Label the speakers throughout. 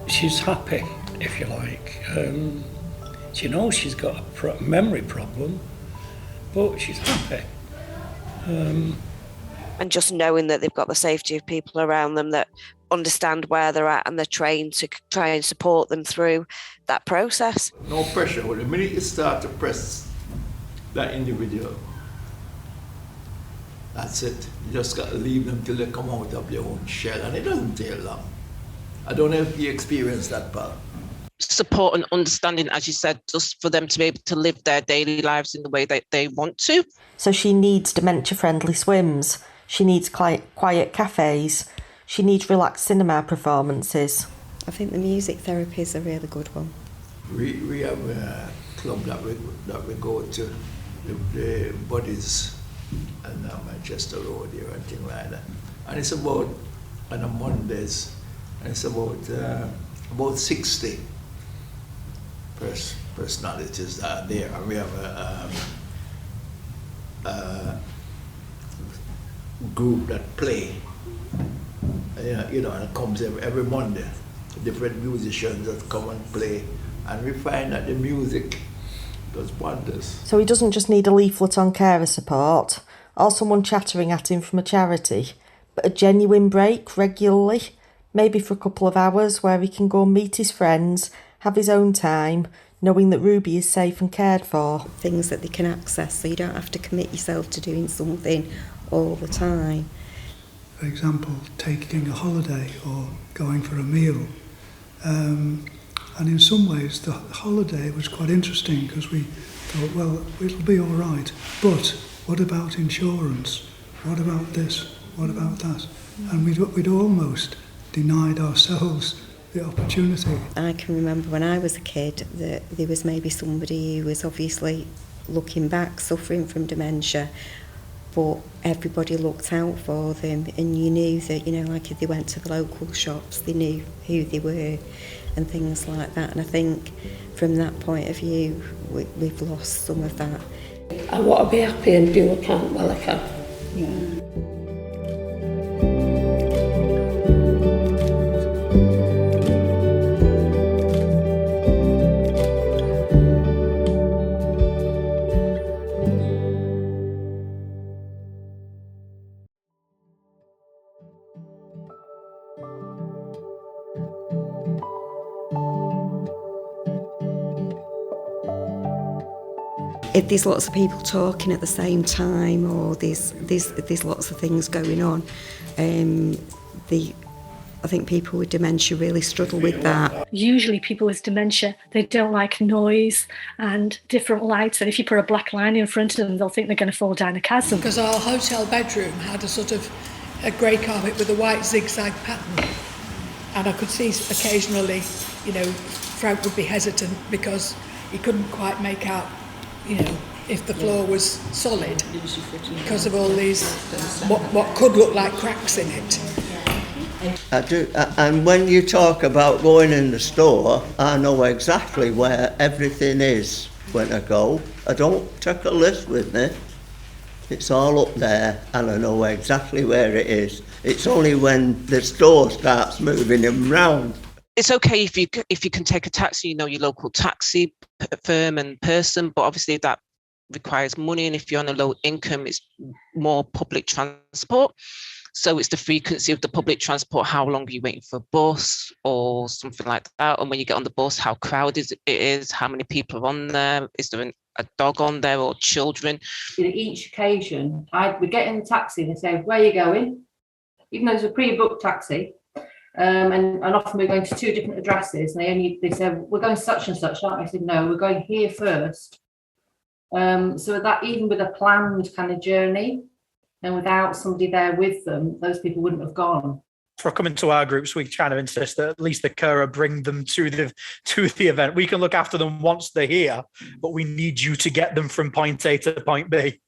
Speaker 1: She's happy, if you like. She knows she's got a memory problem, but she's happy.
Speaker 2: And just knowing that they've got the safety of people around them that understand where they're at and they're trained to try and support them through that process.
Speaker 3: No pressure. Well, the minute you start to press that individual, that's it. You just got to leave them till they come out of their own shell, and it doesn't take long. I don't know if you experienced that, pal.
Speaker 4: Support and understanding, as you said, just for them to be able to live their daily lives in the way that they want to.
Speaker 5: So she needs dementia-friendly swims. She needs quiet cafes. She needs relaxed cinema performances.
Speaker 6: I think the music therapy is a really good one.
Speaker 3: We have a club that we go to, the Buddies and Manchester Road here and things like that. And it's about, on the Mondays, and it's about 60 personalities that are there. And we have a group that play, and it comes every Monday. Different musicians that come and play, and we find that the music does wonders.
Speaker 5: So he doesn't just need a leaflet on carer support or someone chattering at him from a charity, but a genuine break regularly, maybe for a couple of hours where he can go and meet his friends, have his own time, knowing that Ruby is safe and cared for.
Speaker 6: Things that they can access, so you don't have to commit yourself to doing something all the time.
Speaker 7: For example, taking a holiday or going for a meal. And in some ways the holiday was quite interesting because we thought, well, it'll be all right, but what about insurance? What about this? What about that? And we'd almost denied ourselves the opportunity.
Speaker 6: I can remember when I was a kid that there was maybe somebody who was obviously looking back, suffering from dementia, but everybody looked out for them, and you knew that, like if they went to the local shops, they knew who they were and things like that. And I think from that point of view, we've lost some of that.
Speaker 8: I want to be happy and do what I can while I can.
Speaker 9: Yeah.
Speaker 6: If there's lots of people talking at the same time, or there's lots of things going on, I think people with dementia really struggle with that.
Speaker 10: Usually people with dementia, they don't like noise and different lights, and if you put a black line in front of them, they'll think they're going to fall down a chasm.
Speaker 11: Because our hotel bedroom had a grey carpet with a white zigzag pattern, and I could see occasionally, Frank would be hesitant because he couldn't quite make out if the floor was solid because of all these what could look like cracks in it.
Speaker 12: I do, and when you talk about going in the store, I know exactly where everything is when I go. I don't take a list with me. It's all up there, and I know exactly where it is. It's only when the store starts moving them round.
Speaker 4: It's okay if you can take a taxi, your local taxi firm and person, but obviously that requires money, and if you're on a low income, it's more public transport. So it's the frequency of the public transport, how long are you waiting for a bus or something like that, and when you get on the bus, how crowded it is, how many people are on there, is there a dog on there or children.
Speaker 9: Each occasion, we get in the taxi and they say, where are you going? Even though it's a pre-booked taxi. And often we're going to two different addresses, and they say, we're going such and such, aren't we? I said, no, we're going here first. So that even with a planned kind of journey and without somebody there with them, those people wouldn't have gone.
Speaker 13: For coming to our groups, we try to insist that at least the carer bring them to the event. We can look after them once they're here, but we need you to get them from point A to point B.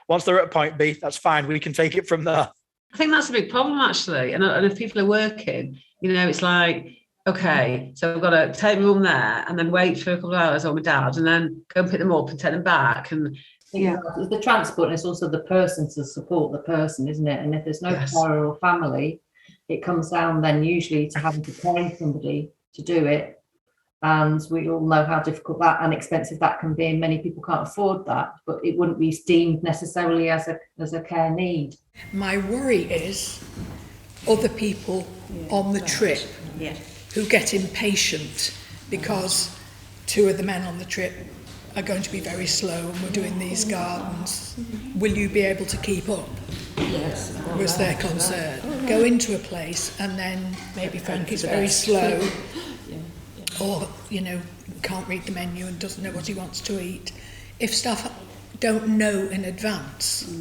Speaker 13: Once they're at point B, that's fine. We can take it from there.
Speaker 14: I think that's a big problem, actually. And if people are working, it's like, okay, so I've got to take my mum there and then wait for a couple of hours, or my dad, and then go and pick them up and take them back. And
Speaker 9: it's the transport, and it's also the person to support the person, isn't it? And if there's no carer or family, it comes down then usually to having to pay somebody to do it. And we all know how difficult that and expensive that can be, and many people can't afford that, but it wouldn't be deemed necessarily as a care need.
Speaker 11: My worry is other people on the trip who get impatient because two of the men on the trip are going to be very slow and we're doing these gardens. Will you be able to keep up?
Speaker 8: Yes.
Speaker 11: Was their concern. Go into a place and then maybe Frank is very slow or, can't read the menu and doesn't know what he wants to eat. If staff don't know in advance,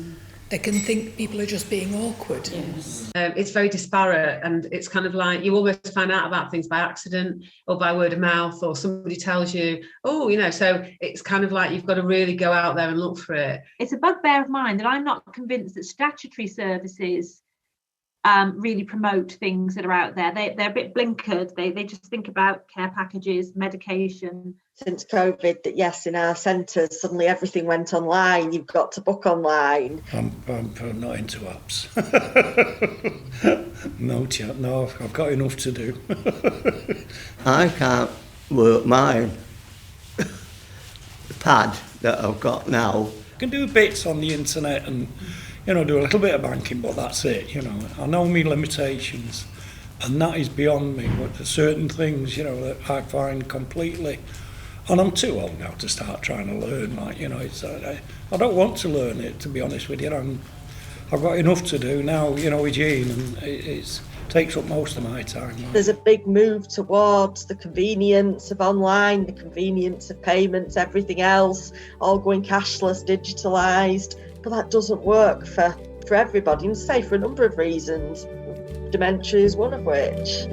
Speaker 11: they can think people are just being awkward.
Speaker 8: Yes.
Speaker 14: It's very disparate, and it's kind of like you almost find out about things by accident or by word of mouth, or somebody tells you, so it's kind of like you've got to really go out there and look for it.
Speaker 15: It's a bugbear of mine that I'm not convinced that statutory services really promote things that are out there. They're a bit blinkered. They just think about care packages, medication.
Speaker 5: Since COVID, that yes, in our centres, suddenly everything went online. You've got to book online.
Speaker 1: I'm not into apps. No, I've got enough to do.
Speaker 12: I can't work mine. The pad that I've got now.
Speaker 1: I can do bits on the internet and, do a little bit of banking, but that's it, I know my limitations, and that is beyond me. But there's certain things, that I find completely, and I'm too old now to start trying to learn, I don't want to learn it, to be honest with you. I've got enough to do now, with Jean, and it takes up most of my time.
Speaker 5: There's a big move towards the convenience of online, the convenience of payments, everything else, all going cashless, digitalised. But that doesn't work for everybody, and say for a number of reasons. Dementia is one of which.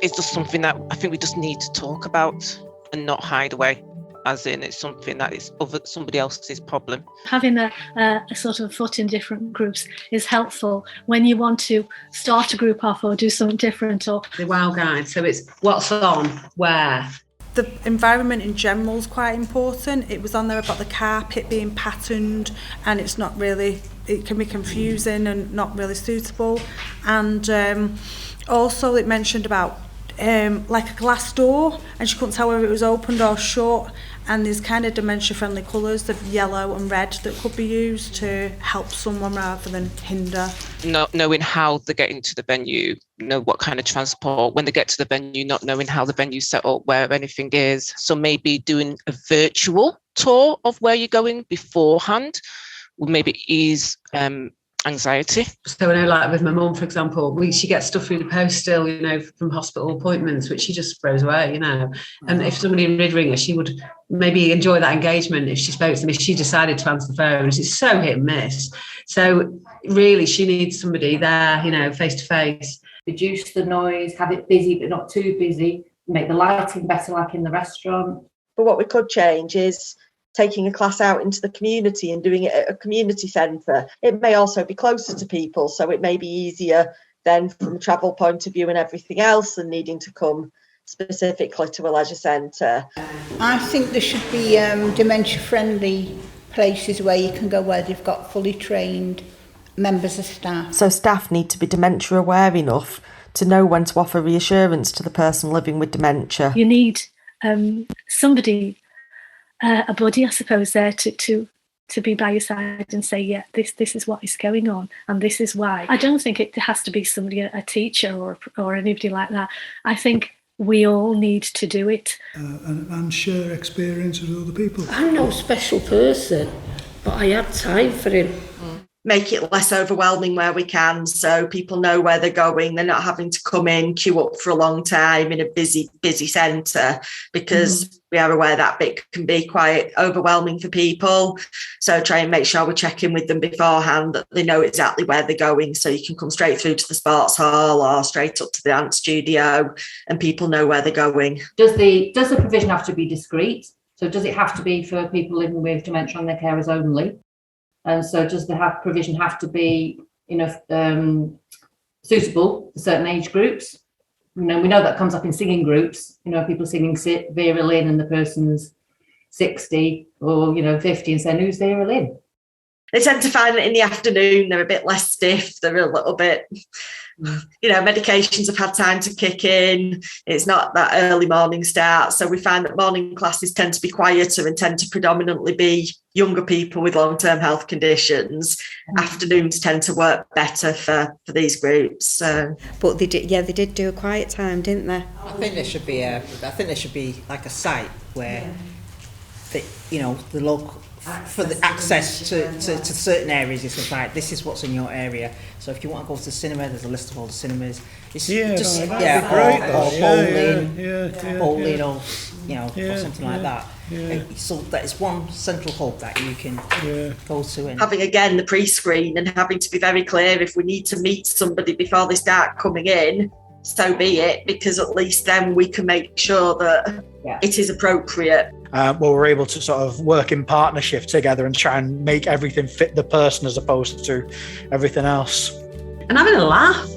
Speaker 4: It's just something that I think we just need to talk about and not hide away, as in it's something that is somebody else's problem.
Speaker 10: Having a sort of foot in different groups is helpful when you want to start a group off or do something different. Or
Speaker 14: the WOW guide, so it's what's on, where.
Speaker 16: The environment in general is quite important. It was on there about the carpet being patterned, and it's not really, it can be confusing and not really suitable. And also it mentioned about like a glass door, and she couldn't tell whether it was opened or shut, and there's kind of dementia friendly colours of yellow and red that could be used to help someone rather than hinder.
Speaker 4: Not knowing how they get into the venue, know what kind of transport, when they get to the venue, not knowing how the venue's set up, where anything is. So maybe doing a virtual tour of where you're going beforehand will maybe ease anxiety.
Speaker 14: So I know, like with my mum, for example, she gets stuff through the post still, from hospital appointments, which she just throws away, And if somebody did ring her, she would maybe enjoy that engagement if she spoke to them, if she decided to answer the phone. It's so hit and miss. So really, she needs somebody there, face to face.
Speaker 9: Reduce the noise, have it busy but not too busy, make the lighting better like in the restaurant.
Speaker 5: But what we could change is taking a class out into the community and doing it at a community centre. It may also be closer to people, so it may be easier then from a travel point of view and everything else than needing to come specifically to a leisure centre.
Speaker 17: I think there should be dementia-friendly places where you can go where they've got fully trained members of staff.
Speaker 5: So staff need to be dementia aware enough to know when to offer reassurance to the person living with dementia.
Speaker 10: You need somebody, a buddy, I suppose, there to be by your side and say, yeah, this is what is going on and this is why. I don't think it has to be somebody, a teacher or anybody like that. I think we all need to do it.
Speaker 7: And share experience with other people.
Speaker 8: I'm no special person, but I have time for him.
Speaker 5: Make it less overwhelming where we can, so people know where they're going. They're not having to come in, queue up for a long time in a busy centre, because we are aware that bit can be quite overwhelming for people. So try and make sure we check in with them beforehand, that they know exactly where they're going, so you can come straight through to the sports hall or straight up to the dance studio and people know where they're going.
Speaker 9: Does the provision have to be discreet? So does it have to be for people living with dementia and their carers only? And so does the provision have to be, suitable for certain age groups? We know that comes up in singing groups, people singing Vera Lynn and the person's 60 or, 50 and saying, who's Vera Lynn?
Speaker 18: They tend to find that in the afternoon, they're a bit less stiff. They're a little bit, medications have had time to kick in. It's not that early morning start. So we find that morning classes tend to be quieter and tend to predominantly be younger people with long-term health conditions. Afternoons tend to work better for these groups. So.
Speaker 6: But they did do a quiet time, didn't they?
Speaker 19: I think there should be like a site where the local, for the access to certain areas, it's just like, this is what's in your area. So if you want to go to the cinema, there's a list of all the cinemas. Bowling, or something like that. Yeah. So that is one central hub that you can go to. And
Speaker 18: having again the pre-screen and having to be very clear if we need to meet somebody before they start coming in, so be it, because at least then we can make sure that it is appropriate.
Speaker 13: We're able to sort of work in partnership together and try and make everything fit the person as opposed to everything else.
Speaker 14: And having a laugh.